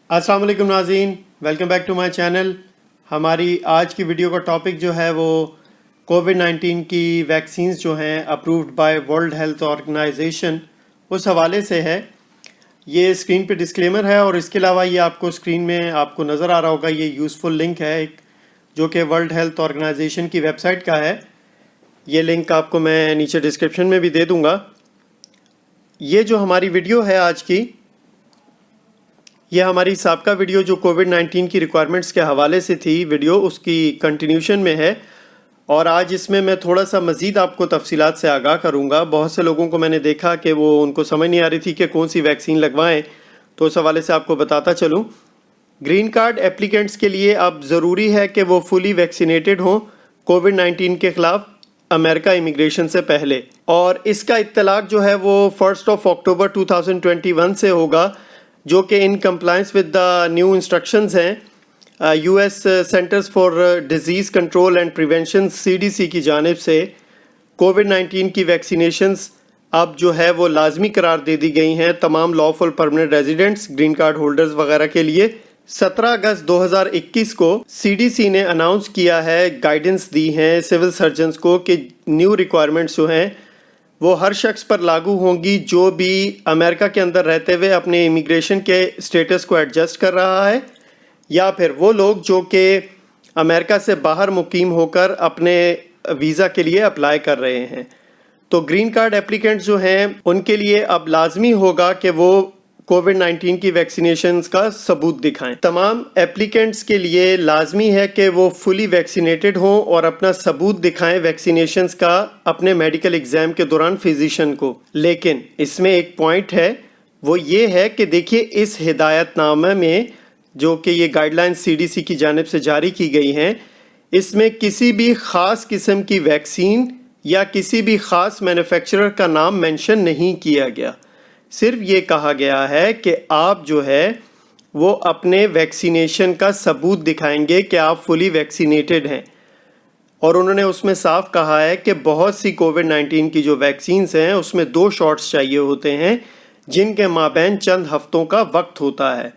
अस्सलाम वालेकुम नाज़रीन, welcome back to my channel. हमारी आज की वीडियो का टॉपिक जो है वो कोविड-19 की वैक्सीन्स जो हैं approved by World Health Organization, उस हवाले से है। ये स्क्रीन पे डिस्क्लेमर है और इसके अलावा ये आपको स्क्रीन में आपको नज़र आ रहा होगा, ये यूज़फुल लिंक है एक, जो कि वर्ल्ड हेल्थ ऑर्गेनाइजेशन की वेबसाइट का है। ये लिंक आपको मैं नीचे डिस्क्रिप्शन में भी दे दूँगा। ये जो हमारी वीडियो है आज की, ये हमारी साबका वीडियो जो कोविड-19 की रिक्वायरमेंट्स के हवाले से थी वीडियो, उसकी कंटिन्यूशन में है। और आज इसमें मैं थोड़ा सा मज़ीद आपको तफसीलात से आगाह करूँगा। बहुत से लोगों को मैंने देखा कि वो उनको समझ नहीं आ रही थी कि कौन सी वैक्सीन लगवाएं, तो उस हवाले से आपको बताता चलूँ। ग्रीन कार्ड एप्लीकेंट्स के लिए अब ज़रूरी है कि वो फुली वैक्सीनेटेड हों कोविड-19 के ख़िलाफ़ अमेरिका इमिग्रेशन से पहले, और इसका इत्तलाक जो है वो 1 अक्टूबर 2021 से होगा, जो कि in compliance with the new instructions हैं US Centers for Disease Control and Prevention CDC की जानिब से। कोविड-19 की वैक्सीनेशंस अब जो है वो लाजमी करार दे दी गई हैं तमाम lawful permanent residents, green card holders वगैरह के लिए। 17 अगस्त 2021 को सीडीसी ने अनाउंस किया है, गाइडेंस दी हैं सिविल सर्जन्स को कि न्यू रिक्वायरमेंट्स जो हैं वो हर शख्स पर लागू होंगी जो भी अमेरिका के अंदर रहते हुए अपने इमिग्रेशन के स्टेटस को एडजस्ट कर रहा है, या फिर वो लोग जो कि अमेरिका से बाहर मुकीम होकर अपने वीज़ा के लिए अप्लाई कर रहे हैं। तो ग्रीन कार्ड एप्लीकेंट्स जो हैं उनके लिए अब लाजमी होगा कि वो कोविड-19 की वैक्सीनेशंस का सबूत दिखाएं। तमाम एप्लीकेंट्स के लिए लाजमी है कि वो फुली वैक्सीनेटेड हों और अपना सबूत दिखाएं वैक्सीनेशंस का अपने मेडिकल एग्ज़ाम के दौरान फिजिशियन को। लेकिन इसमें एक पॉइंट है, वो ये है कि देखिए इस हिदायतनामे में जो कि ये गाइडलाइंस सीडीसी की जानिब से जारी की गई हैं, इसमें किसी भी ख़ास किस्म की वैक्सीन या किसी भी ख़ास मैन्युफैक्चरर का नाम मेंशन नहीं किया गया। सिर्फ ये कहा गया है कि आप जो है वो अपने वैक्सीनेशन का सबूत दिखाएंगे कि आप फुली वैक्सीनेटेड हैं। और उन्होंने उसमें साफ कहा है कि बहुत सी कोविड-19 की जो वैक्सीन्स हैं उसमें 2 शॉट्स चाहिए होते हैं जिनके माबैन चंद हफ्तों का वक्त होता है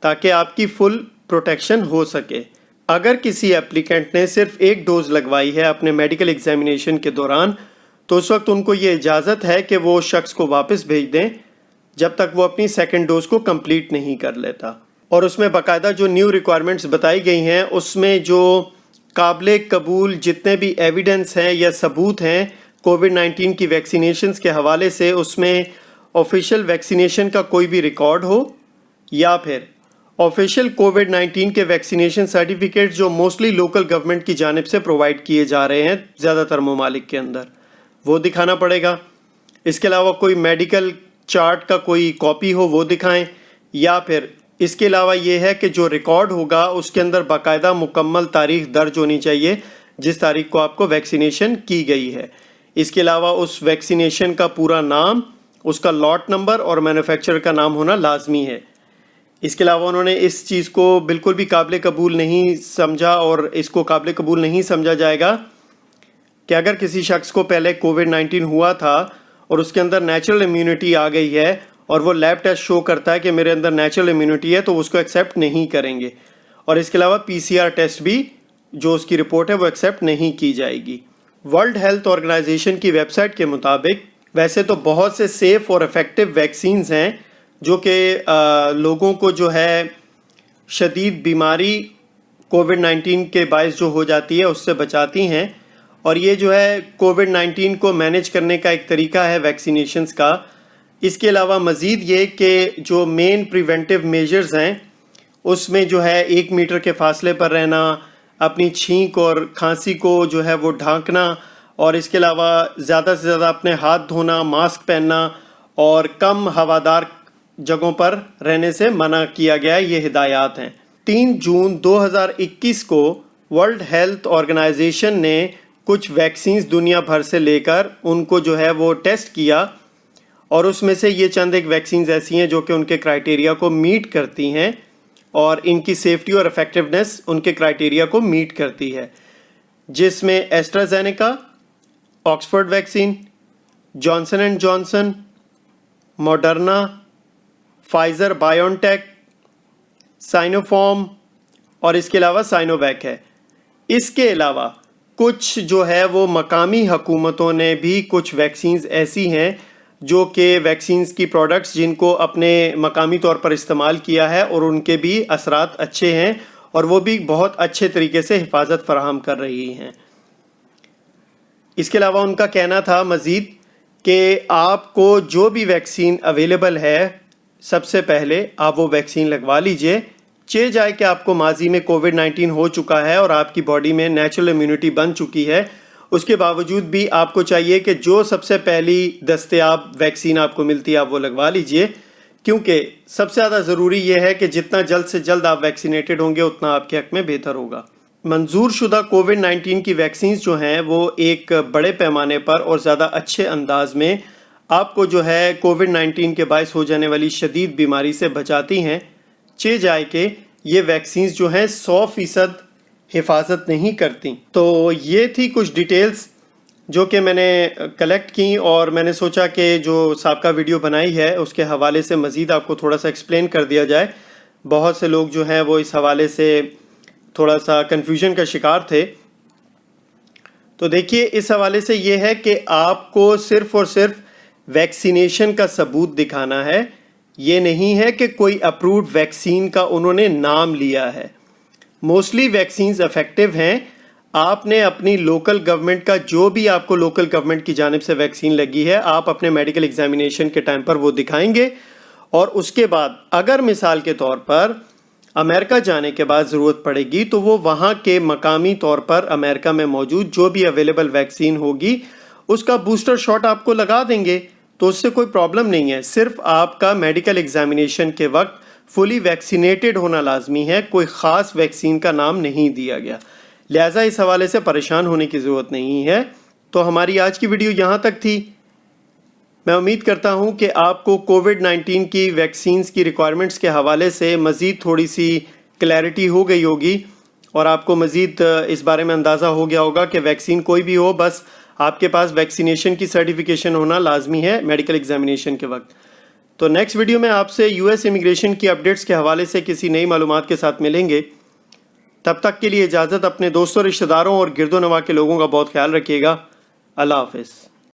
ताकि आपकी फुल प्रोटेक्शन हो सके। अगर किसी एप्लीकेंट ने सिर्फ 1 डोज लगवाई है अपने मेडिकल एग्जामिनेशन के दौरान, तो उस वक्त उनको ये इजाज़त है कि वो शख्स को वापस भेज दें जब तक वो अपनी सेकंड डोज को कंप्लीट नहीं कर लेता। और उसमें बाकायदा जो न्यू रिक्वायरमेंट्स बताई गई हैं उसमें जो काबिल कबूल जितने भी एविडेंस हैं या सबूत हैं कोविड-19 की वैक्सीनेशंस के हवाले से, उसमें ऑफिशियल वैक्सीनेशन का कोई भी रिकॉर्ड हो या फिर ऑफिशियल कोविड-19 के वैक्सीनेशन सर्टिफिकेट जो मोस्टली लोकल गवर्नमेंट की जानिब से प्रोवाइड किए जा रहे हैं ज़्यादातर ममालिक के अंदर, वो दिखाना पड़ेगा। इसके अलावा कोई मेडिकल चार्ट का कोई कॉपी हो वो दिखाएं, या फिर इसके अलावा ये है कि जो रिकॉर्ड होगा उसके अंदर बाकायदा मुकम्मल तारीख दर्ज होनी चाहिए जिस तारीख को आपको वैक्सीनेशन की गई है। इसके अलावा उस वैक्सीनेशन का पूरा नाम, उसका लॉट नंबर और मैन्युफैक्चरर का नाम होना लाजमी है। इसके अलावा उन्होंने इस चीज़ को बिल्कुल भी काबिल कबूल नहीं समझा, और इसको काबिल कबूल नहीं समझा जाएगा कि अगर किसी शख्स को पहले कोविड-19 हुआ था और उसके अंदर नेचुरल इम्यूनिटी आ गई है और वो लैब टेस्ट शो करता है कि मेरे अंदर नेचुरल इम्यूनिटी है, तो उसको एक्सेप्ट नहीं करेंगे। और इसके अलावा पीसीआर टेस्ट भी जो उसकी रिपोर्ट है वो एक्सेप्ट नहीं की जाएगी। वर्ल्ड हेल्थ ऑर्गेनाइजेशन की वेबसाइट के मुताबिक वैसे तो बहुत से सेफ़ और इफ़ेक्टिव वैक्सीन्स हैं जो कि लोगों को जो है शदीद बीमारी कोविड-19 के बायस जो हो जाती है उससे बचाती हैं, और ये जो है कोविड-19 को मैनेज करने का एक तरीका है वैक्सीनेशंस का। इसके अलावा मज़ीद ये कि जो मेन प्रिवेंटिव मेजर्स हैं उसमें जो है 1 मीटर के फासले पर रहना, अपनी छींक और खांसी को जो है वो ढांकना, और इसके अलावा ज़्यादा से ज़्यादा अपने हाथ धोना, मास्क पहनना और कम हवादार जगहों पर रहने से मना किया गया है। ये हिदायत हैं। 3 जून 2021 को वर्ल्ड हेल्थ ऑर्गेनाइजेशन ने कुछ वैक्सीन्स दुनिया भर से लेकर उनको जो है वो टेस्ट किया, और उसमें से ये चंद एक वैक्सीन्स ऐसी हैं जो कि उनके क्राइटेरिया को मीट करती हैं और इनकी सेफ्टी और इफ़ेक्टिवनेस उनके क्राइटेरिया को मीट करती है, जिसमें AstraZeneca, Oxford vaccine, Johnson and Johnson, Moderna, Pfizer BioNTech, Sinopharm اور اس کے علاوہ سائنوویک ہے۔ اس کے علاوہ کچھ جو ہے وہ مقامی حکومتوں نے بھی کچھ ویکسینز ایسی ہیں جو کہ ویکسینز کی پروڈکٹس جن کو اپنے مقامی طور پر استعمال کیا ہے اور ان کے بھی اثرات اچھے ہیں اور وہ بھی بہت اچھے طریقے سے حفاظت فراہم کر رہی ہیں۔ اس کے علاوہ ان کا کہنا تھا مزید کہ آپ کو جو بھی ویکسین اویلیبل ہے سب سے پہلے آپ وہ ویکسین لگوا لیجئے، چہ جائے کہ آپ کو ماضی میں کووڈ-19 ہو چکا ہے اور آپ کی باڈی میں نیچرل امیونٹی بن چکی ہے، اس کے باوجود بھی آپ کو چاہیے کہ جو سب سے پہلی دستیاب ویکسین آپ کو ملتی ہے آپ وہ لگوا لیجئے، کیونکہ سب سے زیادہ ضروری یہ ہے کہ جتنا جلد سے جلد آپ ویکسینیٹڈ ہوں گے اتنا آپ کے حق میں بہتر ہوگا۔ منظور شدہ کووڈ-19 کی ویکسینز جو ہیں وہ ایک بڑے پیمانے پر اور زیادہ اچھے انداز میں آپ کو جو ہے کووڈ-19 کے باعث ہو جانے والی شدید بیماری سے بچاتی ہیں، چہ جائے کہ یہ ویکسینز جو ہیں 100% حفاظت نہیں کرتی۔ تو یہ تھی کچھ ڈیٹیلز جو کہ میں نے کلیکٹ کی اور میں نے سوچا کہ جو سابقہ ویڈیو بنائی ہے اس کے حوالے سے مزید آپ کو تھوڑا سا ایکسپلین کر دیا جائے۔ بہت سے لوگ جو ہیں وہ اس حوالے سے تھوڑا سا کنفیوژن کا شکار تھے۔ تو دیکھیے اس حوالے سے یہ ہے کہ آپ کو صرف اور صرف ویکسینیشن کا ثبوت دکھانا ہے، یہ نہیں ہے کہ کوئی اپرووڈ ویکسین کا انہوں نے نام لیا ہے۔ موسٹلی ویکسینز افیکٹو ہیں، آپ نے اپنی لوکل گورنمنٹ کا جو بھی آپ کو لوکل گورنمنٹ کی جانب سے ویکسین لگی ہے آپ اپنے میڈیکل ایگزامینیشن کے ٹائم پر وہ دکھائیں گے، اور اس کے بعد اگر مثال کے طور پر امریکہ جانے کے بعد ضرورت پڑے گی تو وہ وہاں کے مقامی طور پر امریکہ میں موجود جو بھی اویلیبل ویکسین ہوگی اس کا بوسٹر شاٹ آپ کو لگا دیں گے، تو اس سے کوئی پرابلم نہیں ہے۔ صرف آپ کا میڈیکل ایگزامینیشن کے وقت فلی ویکسینیٹڈ ہونا لازمی ہے، کوئی خاص ویکسین کا نام نہیں دیا گیا، لہٰذا اس حوالے سے پریشان ہونے کی ضرورت نہیں ہے۔ تو ہماری آج کی ویڈیو یہاں تک تھی۔ میں امید کرتا ہوں کہ آپ کو کووڈ-19 کی ویکسینز کی ریکوائرمنٹس کے حوالے سے مزید تھوڑی سی کلیئرٹی ہو گئی ہوگی اور آپ کو مزید اس بارے میں اندازہ ہو گیا ہوگا کہ ویکسین کوئی بھی ہو، بس آپ کے پاس ویکسینیشن کی سرٹیفکیشن ہونا لازمی ہے میڈیکل ایگزامینیشن کے وقت۔ تو نیکسٹ ویڈیو میں آپ سے یو ایس امیگریشن کی اپڈیٹس کے حوالے سے کسی نئی معلومات کے ساتھ ملیں گے۔ تب تک کے لیے اجازت، اپنے دوستوں، رشتہ داروں اور گرد و نواح کے لوگوں کا بہت خیال رکھیے گا۔ اللہ حافظ۔